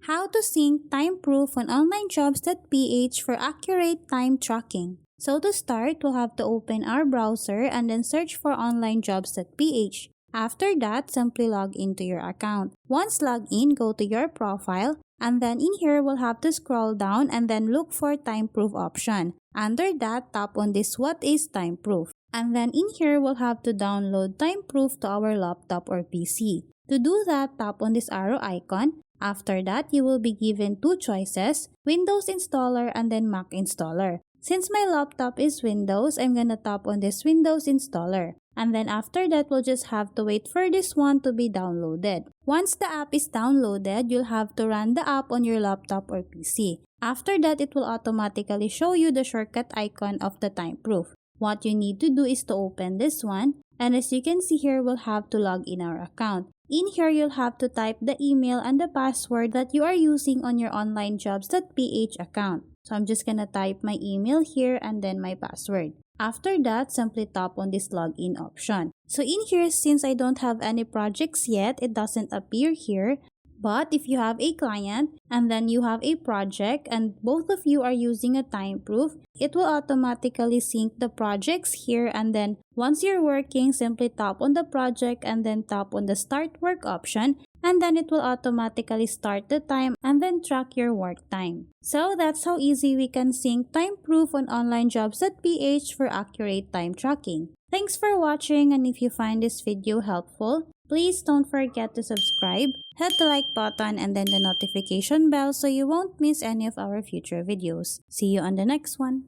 How to sync TimeProof on OnlineJobs.ph for accurate time tracking. So to start, we'll have to open our browser and then search for OnlineJobs.ph. After that, simply log into your account. Once logged in, go to your profile, and then in here, we'll have to scroll down and then look for TimeProof option. Under that, tap on this What is TimeProof? And then in here, we'll have to download TimeProof to our laptop or PC. To do that, tap on this arrow icon. After that, you will be given two choices, Windows Installer and then Mac Installer. Since my laptop is Windows, I'm gonna tap on this Windows Installer. And then after that, we'll just have to wait for this one to be downloaded. Once the app is downloaded, you'll have to run the app on your laptop or PC. After that, it will automatically show you the shortcut icon of the TimeProof. What you need to do is to open this one, and as you can see here, we'll have to log in our account. In here, you'll have to type the email and the password that you are using on your OnlineJobs.ph account. So I'm just gonna type my email here and then my password. After that, simply tap on this login option. So in here, since I don't have any projects yet, it doesn't appear here. But if you have a client and then you have a project and both of you are using a TimeProof, it will automatically sync the projects here, and then once you're working, simply tap on the project and then tap on the Start Work option, and then it will automatically start the time and then track your work time. So that's how easy we can sync TimeProof on OnlineJobs.ph for accurate time tracking. Thanks for watching, and if you find this video helpful, please don't forget to subscribe, hit the like button and then the notification bell so you won't miss any of our future videos. See you on the next one.